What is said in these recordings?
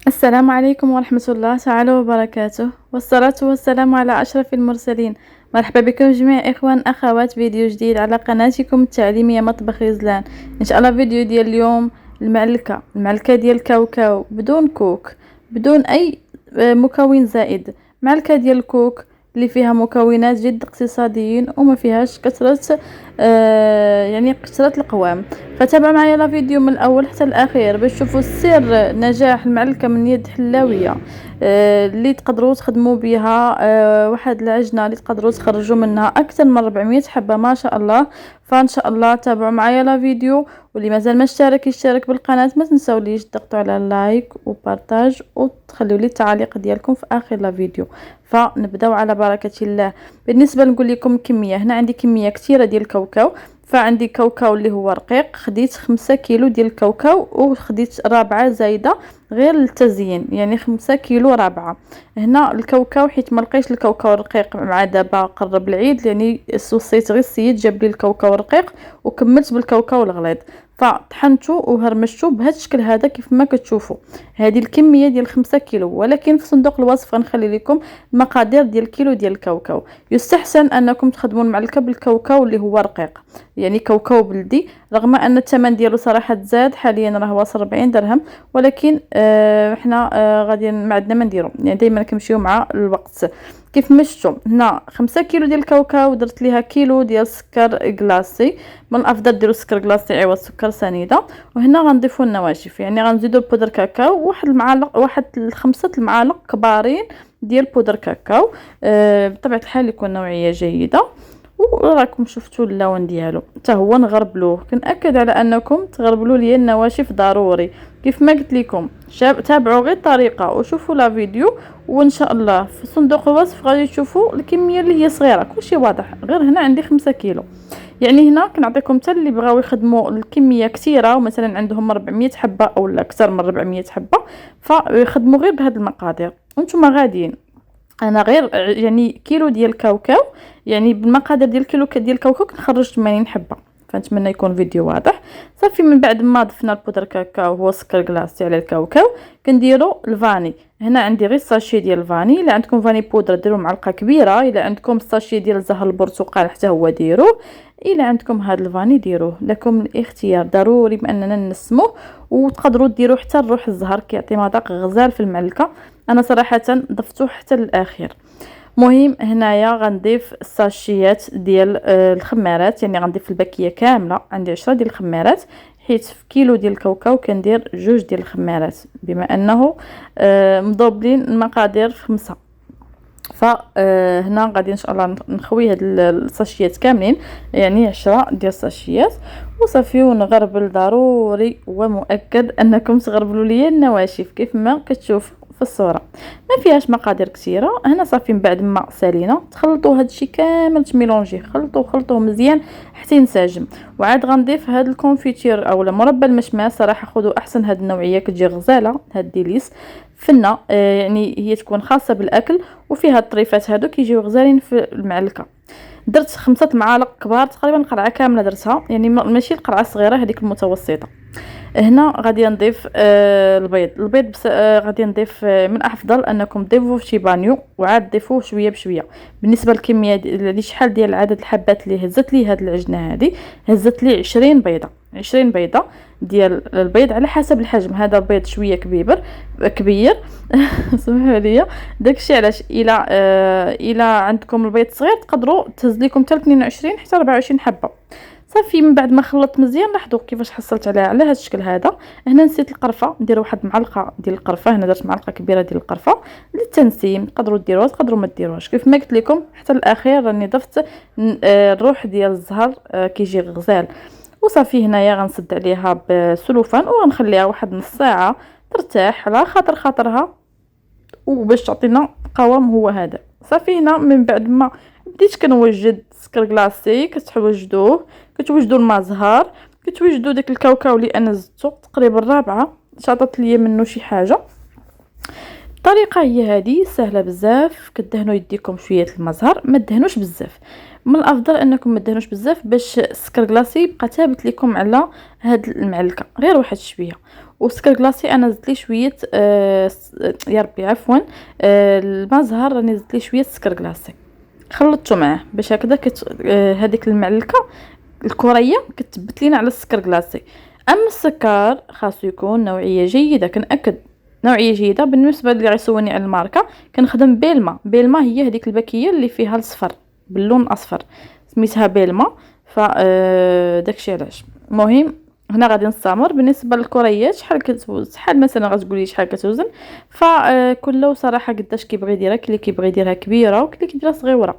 السلام عليكم ورحمة الله تعالى وبركاته، والصلاة والسلام على أشرف المرسلين. مرحبا بكم جميع إخوان أخوات فيديو جديد على قناتكم التعليمية مطبخ غزلان. إن شاء الله فيديو ديال اليوم المعلكة ديال الكاوكاو بدون كوك، بدون أي مكون زائد. معلكة ديال الكوك اللي فيها مكونات جد اقتصاديين وما فيهاش كثرة يعني كثرة القوام. فتابعوا معايا لا فيديو من الاول حتى الاخير باش تشوفوا سر نجاح المعلكه من يد حلاويه اللي تقدروا تخدموا بها واحد العجنه اللي تقدروا تخرجوا منها اكثر من 400 حبه ما شاء الله. فان شاء الله تابعوا معايا لا فيديو، واللي مازال ما اشترك يشترك بالقناه. ما تنساوليش تضغطوا على اللايك وبارطاج وتخليوا لي التعليق ديالكم في اخر لا فيديو. فنبداو على بركه الله. بالنسبه نقول لكم كميه، هنا عندي كميه كثيره ديال الكاوكاو. فعندي كاوكاو اللي هو رقيق، خديت 5 كيلو ديال الكاوكاو وخديت رابعة زايدة غير للتزيين، يعني 5 كيلو رابعة. هنا الكاوكاو حيت ما لقيتش الكاوكاو الرقيق مع دابا قرب العيد، يعني وصيت غير السيد جاب لي الكاوكاو الرقيق وكملت بالكاوكاو الغليظ. فطحنته وهرمشته بهذا الشكل هذا كيف ما كتشوفوا. هذه الكميه ديال 5 كيلو، ولكن في صندوق الوصف غنخلي لكم المقادير ديال الكيلو ديال الكاوكاو. يستحسن انكم تخدموا المعلكه بالكاوكاو اللي هو رقيق، يعني كاوكاو بلدي، رغم ان الثمن ديالو صراحه زاد، حاليا راه واصل 40 درهم، ولكن احنا غادي ما عندنا ما نديرو، يعني دائما كنمشيو مع الوقت. كيف ما شفتوا هنا 5 كيلو ديال الكاوكاو درت ليها كيلو ديال السكر كلاصي. من الافضل ديروا السكر كلاصي عوض السكر سنيده. وهنا غنضيفوا النواشف، يعني غنزيدوا البودر كاكاو واحد 5 المعالق كبارين ديال بودر كاكاو. بطبيعه الحال يكون نوعيه جيده، وراكم شفتوا اللون ديالو حتى هو نغربلوه. كنأكد على انكم تغربلوا لي النواشف ضروري. كيف ما قلت لكم تابعوا غير الطريقه وشوفوا لا فيديو، وان شاء الله في صندوق الوصف غادي تشوفوا الكميه اللي هي صغيره، كلشي واضح. غير هنا عندي 5 كيلو، يعني هنا كنعطيكم حتى اللي بغاو يخدموا الكميه كثيره ومثلا عندهم 400 حبه او لا اكثر من 400 حبه، فيخدموا غير بهذه المقادير وانتم غاديين. انا غير يعني كيلو ديال الكاوكاو، يعني بالمقادير ديال كيلو ديال الكاوكاو كنخرج 80 حبه. فنتمنى يكون فيديو واضح. صافي من بعد ما ضفنا البودر كاكاو هو سكر كلاصي على الكاوكاو، كنديروا الفاني. هنا عندي غير ساشي ديال الفاني، الا عندكم فاني بودره ديروا معلقه كبيره، الا عندكم ساشي ديال زهر البرتقال حتى هو ديروه، الا عندكم هذا الفاني ديروه، لكم الاختيار. ضروري باننا نسموه، وتقدروا ديروا حتى الروح الزهر كيعطي مذاق غزال في المعلكه. انا صراحه ضفتوه حتى للاخير. مهم هنايا غنضيف الساشيات ديال الخمارات، يعني غنضيف الباكيه كامله. عندي 10 ديال الخمارات، حيت في كيلو ديال الكاوكاو كندير 2 ديال الخمارات، بما انه مضوبلين المقادير في 5. فهنا غادي ان شاء الله نخوي هاد الساشيات كاملين، يعني 10 ديال الساشيات، وصافي ونغربل. ضروري ومؤكد انكم تغربلوا لي النواشف كيف ما كتشوفوا في الصوره. ما فيهاش مقادير كثيره. هنا صافي من بعد ما سالينا تخلطوا هادشي كامل، تميلونجي، خلطوه مزيان حتى ينسجم. وعاد غنضيف هاد الكونفيتير اولا مربى المشماس. صراحه خذوا احسن هاد النوعيه كتجي غزاله، هاد ديليس فنه، يعني هي تكون خاصه بالاكل وفيها الطريفات هادو كيجيو غزالين في المعلكه. درت 5 معالق كبار، تقريبا قرعه كامله درتها، يعني ماشي القرعه الصغيره، هذيك المتوسطه. هنا غادي نضيف البيض بس غادي نضيف من افضل انكم تضيفوه في شي بانيو وعاد تضيفوه شويه بشويه. بالنسبه للكميه اللي شحال ديال عدد الحبات اللي هزت لي هاد العجنه هذه، هزت لي 20 بيضه. 20 بيضه ديال البيض على حسب الحجم. هذا البيض شويه كبير سمحوا لي. داكشي علاش الى عندكم البيض صغير تقدروا تهز لكم حتى 22 حتى 24 حبه. صافي من بعد ما خلطت مزيان لاحظوا كيفاش حصلت على هذا الشكل هذا. هنا نسيت القرفه، ندير واحد معلقه ديال القرفه. هنا درت معلقه كبيره ديال القرفه للتنسيم، تقدروا ديروها تقدروا ما ديروهاش. كيف ما قلت لكم حتى الاخير راني ضفت الروح ديال الزهر كيجي غزال. وصافي هنايا غنسد عليها بسلوفان وغنخليها واحد نص ساعه ترتاح على خاطرها، وباش تعطينا قوام هو هذا. صافي هنا من بعد ما بديت كنوجد سكر كلاصي، كتوجدوا الماء زهر، كتوجدوا داك الكاوكاو اللي انا زدته تقريبا رابعه، شاطت ليا منه شي حاجه. الطريقه هي هذه سهله بزاف. كدهنوا يديكم شويه المزهر، ما دهنوش بزاف. من الافضل انكم ما دهنوش بزاف باش السكر كلاصي يبقى ثابت لكم على هاد المعلكه، غير واحد شويه. والسكر كلاصي انا زدت ليه شويه يا ربي عفوا، المزهر راني زدت ليه شويه سكر كلاصي، خلطته معاه باش هكذا هذيك المعلكه الكوريه كتثبت لينا على السكر كلاصي. اما السكر خاصو يكون نوعيه جيده، كنأكد نوعيه جيده. بالنسبه اللي غيسولني على الماركه كنخدم بيلما. بيلما هي هذيك الباكيه اللي فيها الصفر باللون الاصفر، سميتها بيلما. ف داكشي علاش. المهم هنا غادي نستمر. بالنسبه للكريات شحال كتوزن، شحال مثلا غتقولي شحال كتوزن، فكل صراحه قداش كيبغي يديرها. كاين اللي كيبغي يديرها كبيره وكاين اللي كيديرها صغيره.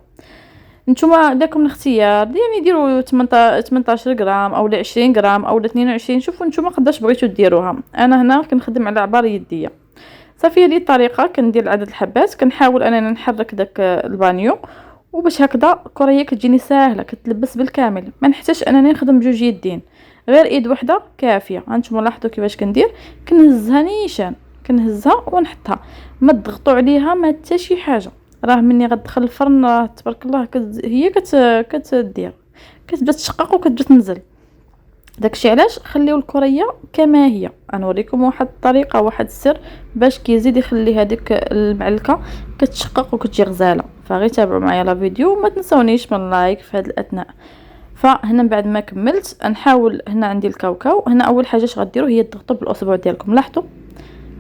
نتوما لكم الاختيار، يعني ديروا 18 غرام او 20 غرام او 22. شوفوا نتوما قداش بغيتوا ديروها. انا هنا كنخدم على عبار يديه. صافي هذه الطريقه كندير عدد الحبات. كنحاول انني نحرك داك البانيو وباش هكذا الكريه كتجيني ساهله كتلبس بالكامل. ما نحتاجش انني نخدم بجوج يدين، غير ايد وحده كافيه. هانتوما لاحظوا كيفاش كندير. كنهزها نيشان، كنهزها ونحطها. ما تضغطوا عليها ما حتى شي حاجه. راه مني غتدخل الفرن راه تبارك الله هي كتدير كتبدا تشقق وكتبدا تنزل. داكشي علاش خليو الكريه كما هي. غنوريكم واحد الطريقه، واحد السر باش كيزيد يخلي هذيك المعلكه كتشقق وكتجي غزاله. فغير تابعوا معايا لا فيديو وما تنسونيش من لايك في هذا الاثناء. فهنا بعد ما كملت نحاول. هنا عندي الكاوكاو. هنا اول حاجه اش غديروا هي تضغطوا بالاصبع ديالكم. لاحظوا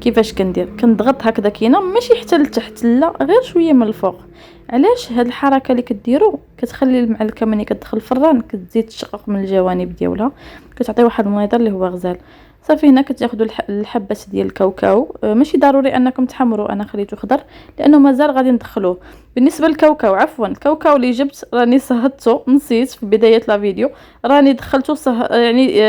كيفاش كندير، كنضغط هكذا كاينه ماشي حتى لتحت، لا غير شويه من الفوق. علاش هاد الحركه اللي كديروا كتخلي المعلكه ملي كتدخل الفران كتزيد تشقق من الجوانب ديالها، كتعطي واحد المنظر اللي هو غزال. صافي هنا كتاخذوا الحبات ديال الكاوكاو. ماشي ضروري انكم تحمروا، انا خليته خضر لانه مازال غادي ندخلوه. بالنسبه للكاوكاو عفوا، الكاوكاو اللي جبت راني صهدته، نسيت في بدايه لا فيديو. راني دخلته يعني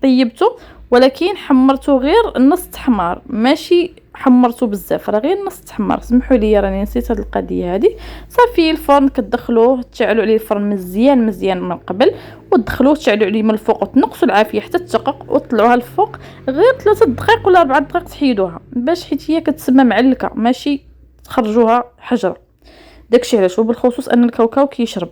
طيبته، ولكن حمرته غير نص تحمار، ماشي حمرته بزاف، راه غير نص تحمر. سمحوا لي راني نسيت هذه القضيه هذه. صافي الفرن كتدخلوه تشعلوا عليه الفرن مزيان مزيان من قبل، وتدخلوه تشعلوا عليه من الفوق وتنقصوا العافيه حتى تشقق وتطلعوها الفوق. غير 3 دقائق ولا 4 دقائق تحيدوها باش حيت هي كتسمى معلكه ماشي تخرجوها حجره. داكشي علاش. وبالخصوص ان الكاوكاو كيشرب.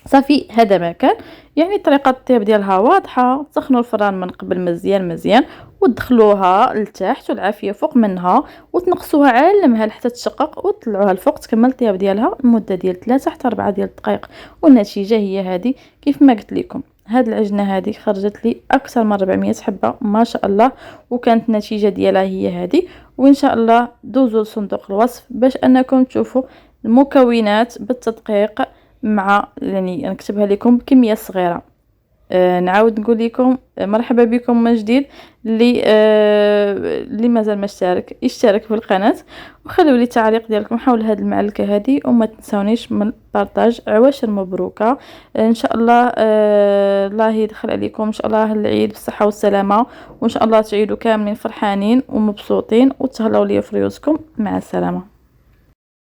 صافي هذا ما كان. يعني طريقه الطياب ديالها واضحه. تسخنوا الفران من قبل مزيان مزيان وتدخلوها لتحت والعافيه فوق منها وتنقصوها على المهل حتى تشقق وتطلعوها الفوق. تكمل الطياب ديالها المده ديال 3 حتى 4 ديال الدقائق والنتيجه هي هذه. كيف ما قلت لكم هاد العجنه هذه خرجت لي اكثر من 400 حبه ما شاء الله، وكانت النتيجه ديالها هي هذه. وان شاء الله دوزوا لصندوق الوصف باش انكم تشوفوا المكونات بالتدقيق، مع يعني نكتبها لكم بكميه صغيره. نعاود نقول لكم مرحبا بكم من جديد. اللي مازال ما اشترك يشترك في القناه وخلوا لي تعليق ديالكم حول هذه المعلكه هذه، وما تنسونيش من البارطاج. عواشر مبروكه ان شاء الله. الله يدخل عليكم ان شاء الله العيد بالصحه والسلامه، وان شاء الله تعيدوا كاملين فرحانين ومبسوطين وتهلاو لي في ريوسكم. مع السلامه.